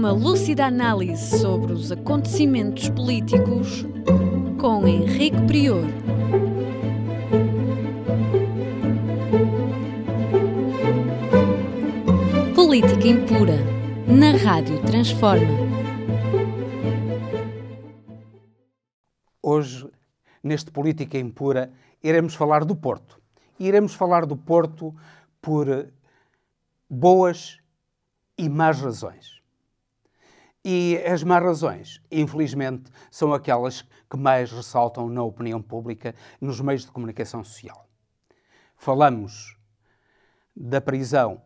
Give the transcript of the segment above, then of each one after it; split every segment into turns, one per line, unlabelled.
Uma lúcida análise sobre os acontecimentos políticos com Henrique Prior. Política Impura, na Rádio Transforma.
Hoje, neste Política Impura, iremos falar do Porto. E iremos falar do Porto por boas e más razões. E as más razões, infelizmente, são aquelas que mais ressaltam na opinião pública, nos meios de comunicação social. Falamos da prisão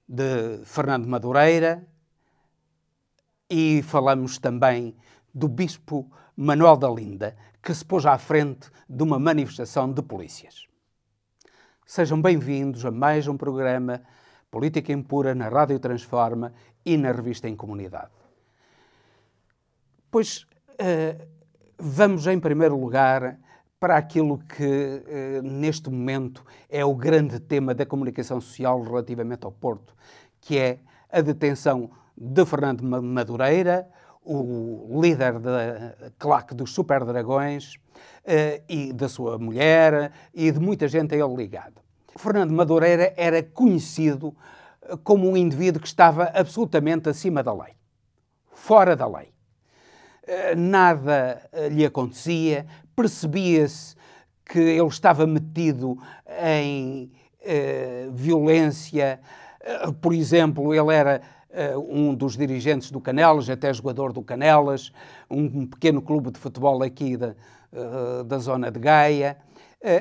de Fernando Madureira e falamos também do Bispo Manuel da Linda, que se pôs à frente de uma manifestação de polícias. Sejam bem-vindos a mais um programa Política Impura na Rádio Transforma e na Revista em Comunidade. Pois vamos, em primeiro lugar, para aquilo que neste momento é o grande tema da comunicação social relativamente ao Porto, que é a detenção de Fernando Madureira, o líder da claque dos Super Dragões, e da sua mulher e de muita gente a ele ligada. Fernando Madureira era conhecido como um indivíduo que estava absolutamente acima da lei, fora da lei. Nada lhe acontecia, percebia-se que ele estava metido em violência. Por exemplo, ele era um dos dirigentes do Canelas, até jogador do Canelas, um pequeno clube de futebol aqui da zona de Gaia,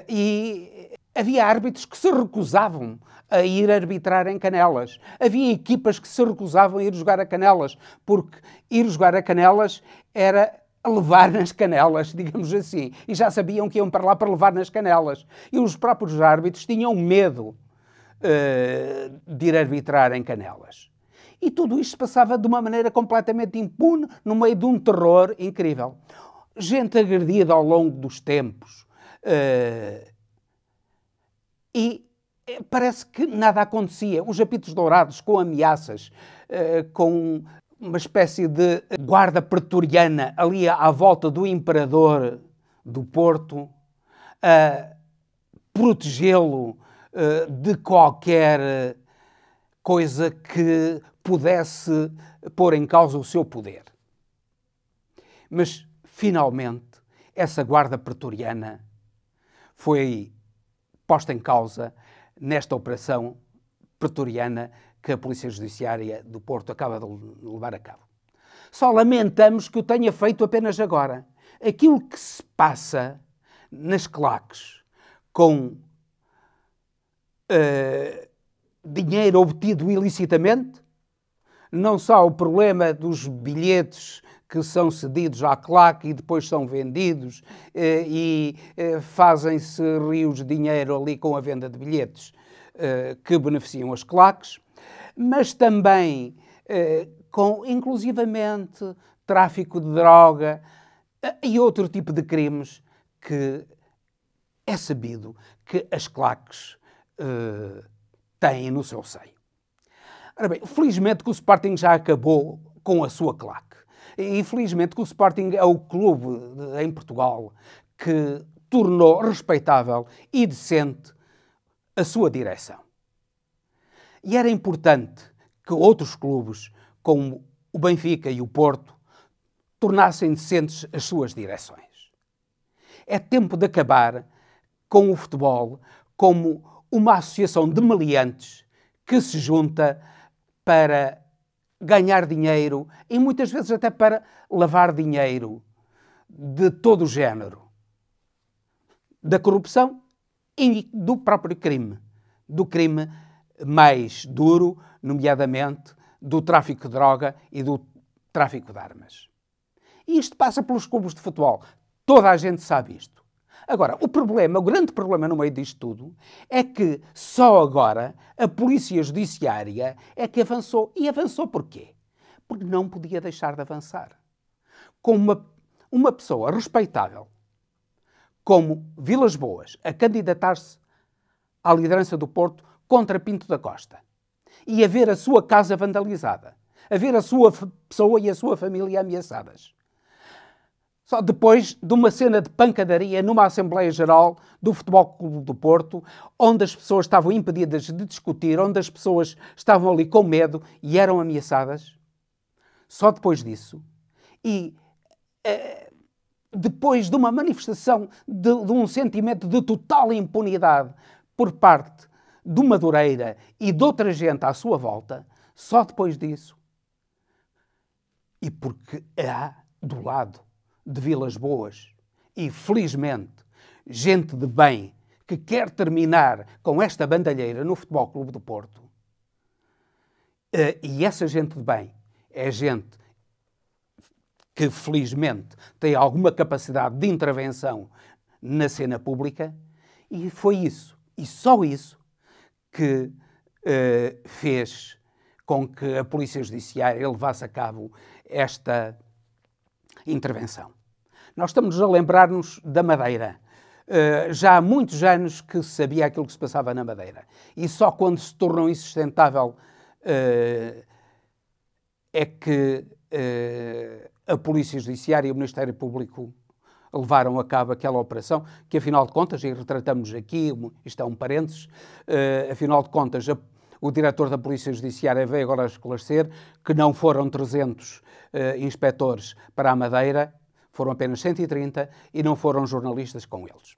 e havia árbitros que se recusavam a ir arbitrar em Canelas. Havia equipas que se recusavam a ir jogar a Canelas, porque ir jogar a Canelas era levar nas canelas, digamos assim. E já sabiam que iam para lá para levar nas canelas. E os próprios árbitros tinham medo de ir arbitrar em Canelas. E tudo isto se passava de uma maneira completamente impune, no meio de um terror incrível. Gente agredida ao longo dos tempos. E parece que nada acontecia. Os apitos dourados com ameaças, com uma espécie de guarda pretoriana ali à volta do imperador do Porto, a protegê-lo de qualquer coisa que pudesse pôr em causa o seu poder. Mas, finalmente, essa guarda pretoriana foi posta em causa nesta operação pretoriana que a Polícia Judiciária do Porto acaba de levar a cabo. Só lamentamos que o tenha feito apenas agora. Aquilo que se passa nas claques com dinheiro obtido ilicitamente, não só o problema dos bilhetes que são cedidos à claque e depois são vendidos e fazem-se rios de dinheiro ali com a venda de bilhetes que beneficiam as claques, mas também com, inclusivamente, tráfico de droga e outro tipo de crimes que é sabido que as claques têm no seu seio. Ora bem, felizmente que o Sporting já acabou com a sua claque. E felizmente que o Sporting é o clube em Portugal que tornou respeitável e decente a sua direção. E era importante que outros clubes, como o Benfica e o Porto, tornassem decentes as suas direções. É tempo de acabar com o futebol como uma associação de meliantes que se junta para ganhar dinheiro e muitas vezes até para lavar dinheiro de todo o género, da corrupção e do próprio crime, do crime mais duro, nomeadamente do tráfico de droga e do tráfico de armas. E isto passa pelos clubes de futebol. Toda a gente sabe isto. Agora, o grande problema no meio disto tudo é que só agora a Polícia Judiciária é que avançou. E avançou porquê? Porque não podia deixar de avançar. Com uma pessoa respeitável, como Vilas Boas, a candidatar-se à liderança do Porto contra Pinto da Costa e a ver a sua casa vandalizada, a ver a sua pessoa e a sua família ameaçadas. Só depois de uma cena de pancadaria numa Assembleia Geral do Futebol Clube do Porto, onde as pessoas estavam impedidas de discutir, onde as pessoas estavam ali com medo e eram ameaçadas. Só depois disso. E depois de uma manifestação de um sentimento de total impunidade por parte do Madureira e de outra gente à sua volta, só depois disso. E porque há do lado de Vilas Boas, e felizmente, gente de bem que quer terminar com esta bandalheira no Futebol Clube do Porto, e essa gente de bem é gente que felizmente tem alguma capacidade de intervenção na cena pública, e foi isso, e só isso, que fez com que a Polícia Judiciária levasse a cabo esta intervenção. Nós estamos a lembrar-nos da Madeira. Já há muitos anos que se sabia aquilo que se passava na Madeira. E só quando se tornou insustentável é que a Polícia Judiciária e o Ministério Público levaram a cabo aquela operação, que afinal de contas, e retratamos aqui, isto é um parênteses, afinal de contas, o diretor da Polícia Judiciária veio agora esclarecer que não foram 300 inspectores para a Madeira, foram apenas 130 e não foram jornalistas com eles.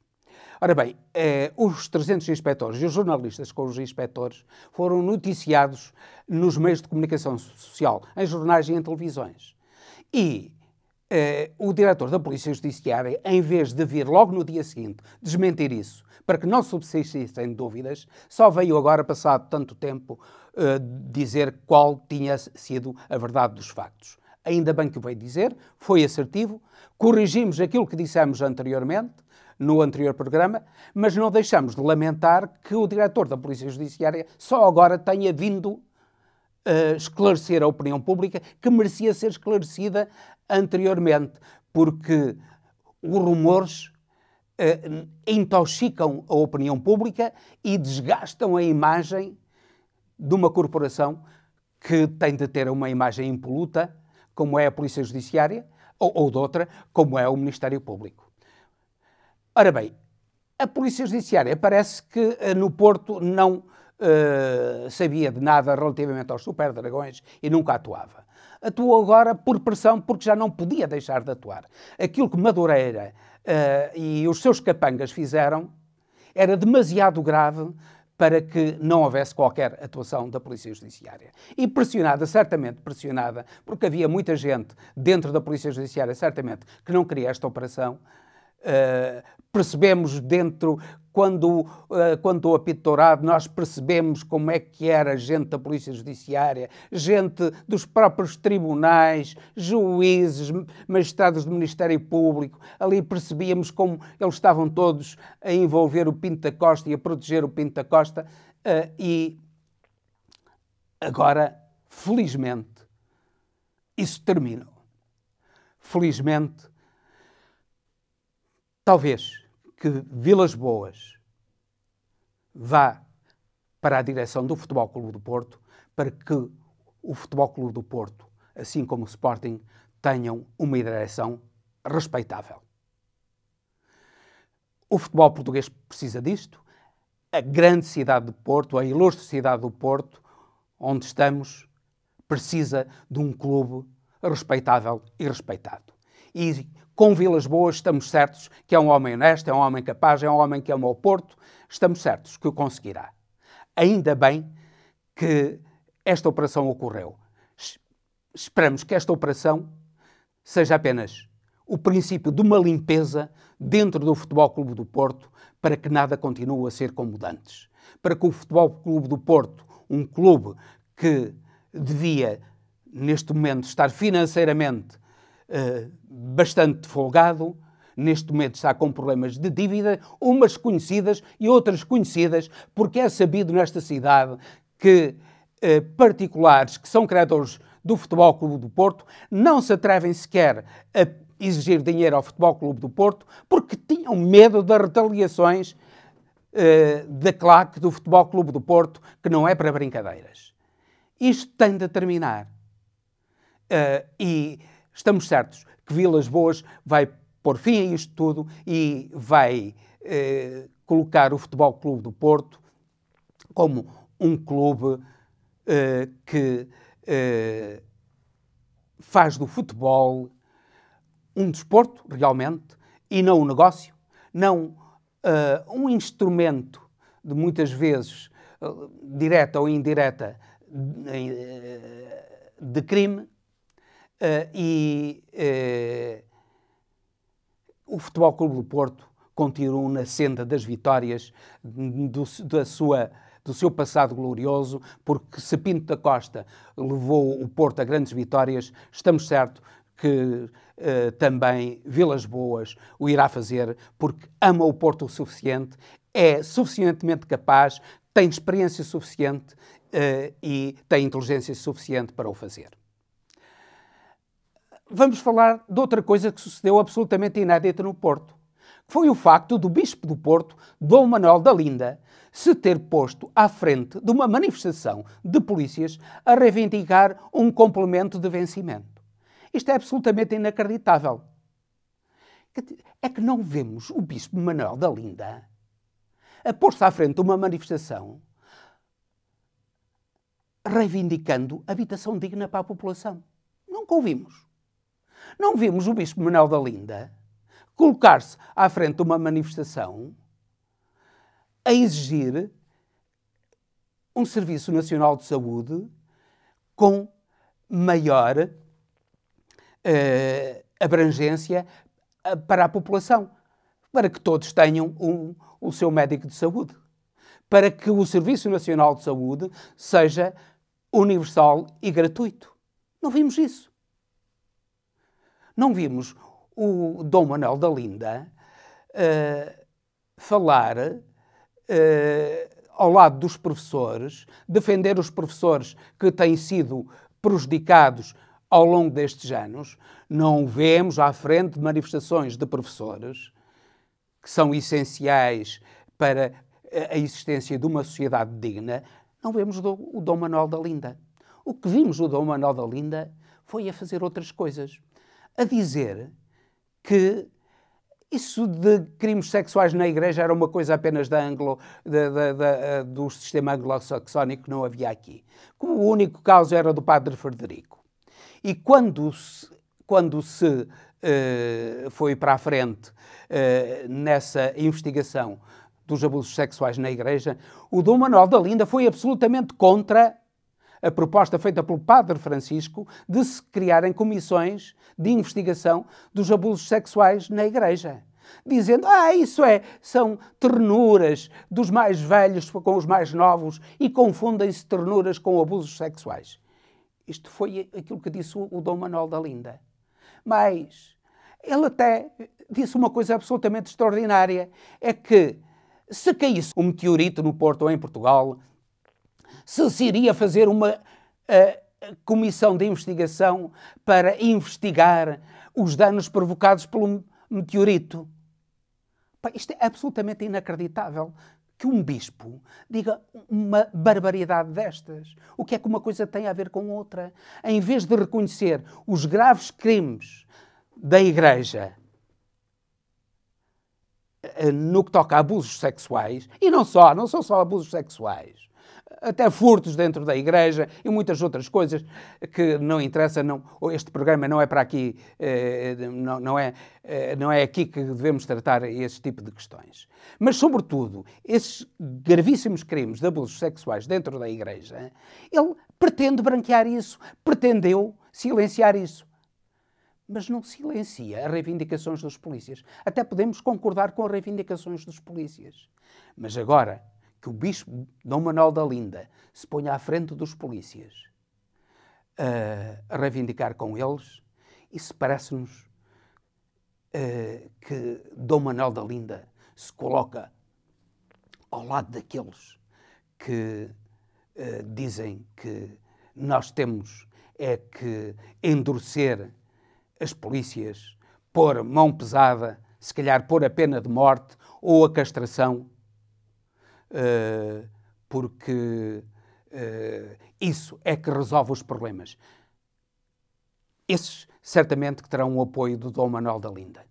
Ora bem, os 300 inspectores e os jornalistas com os inspectores foram noticiados nos meios de comunicação social, em jornais e em televisões. E o diretor da Polícia Judiciária, em vez de vir logo no dia seguinte desmentir isso, para que não subsistissem dúvidas, só veio agora, passado tanto tempo, dizer qual tinha sido a verdade dos factos. Ainda bem que o veio dizer, foi assertivo, corrigimos aquilo que dissemos anteriormente, no anterior programa, mas não deixamos de lamentar que o diretor da Polícia Judiciária só agora tenha vindo esclarecer a opinião pública que merecia ser esclarecida anteriormente, porque os rumores intoxicam a opinião pública e desgastam a imagem de uma corporação que tem de ter uma imagem impoluta, como é a Polícia Judiciária, ou de outra, como é o Ministério Público. Ora bem, a Polícia Judiciária parece que no Porto não sabia de nada relativamente aos superdragões e nunca atuava. Atuou agora por pressão, porque já não podia deixar de atuar. Aquilo que Madureira e os seus capangas fizeram era demasiado grave para que não houvesse qualquer atuação da Polícia Judiciária. E pressionada, certamente pressionada, porque havia muita gente dentro da Polícia Judiciária, certamente, que não queria esta operação. Percebemos dentro, quando o apito dourado, nós percebemos como é que era gente da Polícia Judiciária, gente dos próprios tribunais, juízes, magistrados do Ministério Público. Ali percebíamos como eles estavam todos a envolver o Pinto da Costa e a proteger o Pinto da Costa. E agora, felizmente, isso terminou. Felizmente, talvez que Vilas Boas vá para a direção do Futebol Clube do Porto, para que o Futebol Clube do Porto, assim como o Sporting, tenham uma direção respeitável. O futebol português precisa disto. A grande cidade do Porto, a ilustre cidade do Porto, onde estamos, precisa de um clube respeitável e respeitado. E com Vilas Boas estamos certos que é um homem honesto, é um homem capaz, é um homem que ama o Porto, estamos certos que o conseguirá. Ainda bem que esta operação ocorreu. Esperamos que esta operação seja apenas o princípio de uma limpeza dentro do Futebol Clube do Porto, para que nada continue a ser como antes. Para que o Futebol Clube do Porto, um clube que devia, neste momento, estar financeiramente bastante folgado, neste momento está com problemas de dívida, umas conhecidas e outras conhecidas, porque é sabido nesta cidade que particulares que são credores do Futebol Clube do Porto não se atrevem sequer a exigir dinheiro ao Futebol Clube do Porto porque tinham medo das retaliações da claque do Futebol Clube do Porto, que não é para brincadeiras. Isto tem de terminar. E estamos certos que Vilas Boas vai pôr fim a isto tudo e vai colocar o Futebol Clube do Porto como um clube que faz do futebol um desporto, realmente, e não um negócio, não um instrumento de muitas vezes, direta ou indireta, de crime, o Futebol Clube do Porto continua na senda das vitórias do seu passado glorioso, porque se Pinto da Costa levou o Porto a grandes vitórias, estamos certos que também Vilas Boas o irá fazer, porque ama o Porto o suficiente, é suficientemente capaz, tem experiência suficiente e tem inteligência suficiente para o fazer. Vamos falar de outra coisa que sucedeu absolutamente inédita no Porto, que foi o facto do Bispo do Porto, Dom Manuel da Linda, se ter posto à frente de uma manifestação de polícias a reivindicar um complemento de vencimento. Isto é absolutamente inacreditável. É que não vemos o Bispo Manuel da Linda a pôr-se à frente de uma manifestação reivindicando habitação digna para a população. Nunca o vimos. Não vimos o Bispo Manuel da Linda colocar-se à frente de uma manifestação a exigir um Serviço Nacional de Saúde com maior abrangência para a população, para que todos tenham o seu médico de saúde, para que o Serviço Nacional de Saúde seja universal e gratuito. Não vimos isso. Não vimos o Dom Manuel da Linda falar ao lado dos professores, defender os professores que têm sido prejudicados ao longo destes anos. Não vemos à frente de manifestações de professores que são essenciais para a existência de uma sociedade digna. Não vemos o Dom Manuel da Linda. O que vimos o Dom Manuel da Linda foi a fazer outras coisas. A dizer que isso de crimes sexuais na Igreja era uma coisa apenas do sistema anglo-saxónico que não havia aqui. Como o único caso era do Padre Frederico. E quando se foi para a frente nessa investigação dos abusos sexuais na Igreja, o Dom Manuel da Linda foi absolutamente contra a proposta feita pelo Padre Francisco de se criarem comissões de investigação dos abusos sexuais na Igreja. Dizendo, são ternuras dos mais velhos com os mais novos e confundem-se ternuras com abusos sexuais. Isto foi aquilo que disse o Dom Manuel da Linda. Mas ele até disse uma coisa absolutamente extraordinária, é que se caísse um meteorito no Porto ou em Portugal, se iria fazer uma comissão de investigação para investigar os danos provocados pelo meteorito. Isto é absolutamente inacreditável que um bispo diga uma barbaridade destas. O que é que uma coisa tem a ver com outra? Em vez de reconhecer os graves crimes da Igreja no que toca a abusos sexuais, e não são só abusos sexuais, até furtos dentro da Igreja e muitas outras coisas que não interessam. Este programa não é para aqui, não é aqui que devemos tratar esse tipo de questões. Mas, sobretudo, esses gravíssimos crimes de abusos sexuais dentro da Igreja, ele pretende branquear isso, pretendeu silenciar isso. Mas não silencia as reivindicações dos polícias. Até podemos concordar com as reivindicações dos polícias. Mas agora que o Bispo Dom Manuel da Linda se ponha à frente dos polícias a reivindicar com eles, isso parece-nos que Dom Manuel da Linda se coloca ao lado daqueles que dizem que nós temos que endurecer as polícias, pôr mão pesada, se calhar pôr a pena de morte ou a castração, porque isso é que resolve os problemas. esses certamente que terão o apoio do Dom Manuel da Linda.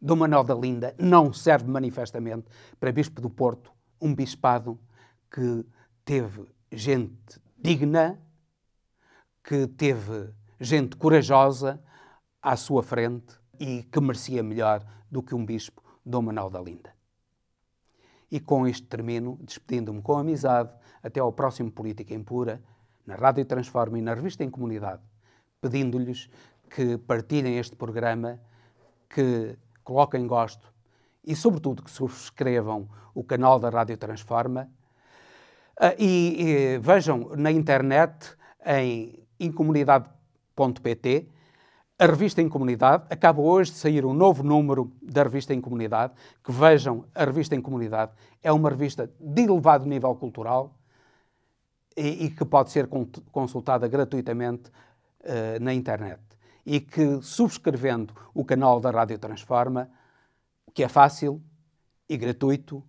Dom Manuel da Linda não serve manifestamente para Bispo do Porto, um bispado que teve gente digna, que teve gente corajosa à sua frente e que merecia melhor do que um bispo, Dom Manuel da Linda. E com isto termino, despedindo-me com amizade. Até ao próximo Política Impura, na Rádio Transforma e na Revista em Comunidade, pedindo-lhes que partilhem este programa, que coloquem gosto e, sobretudo, que subscrevam o canal da Rádio Transforma e vejam na internet, em incomunidade.pt, a Revista em Comunidade. Acaba hoje de sair um novo número da Revista em Comunidade. Que vejam a Revista em Comunidade. É uma revista de elevado nível cultural e que pode ser consultada gratuitamente na internet. E que, subscrevendo o canal da Rádio Transforma, que é fácil e gratuito,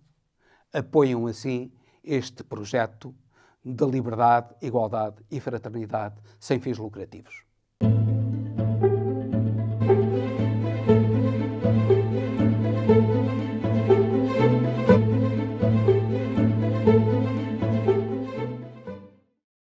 apoiam assim este projeto de liberdade, igualdade e fraternidade sem fins lucrativos.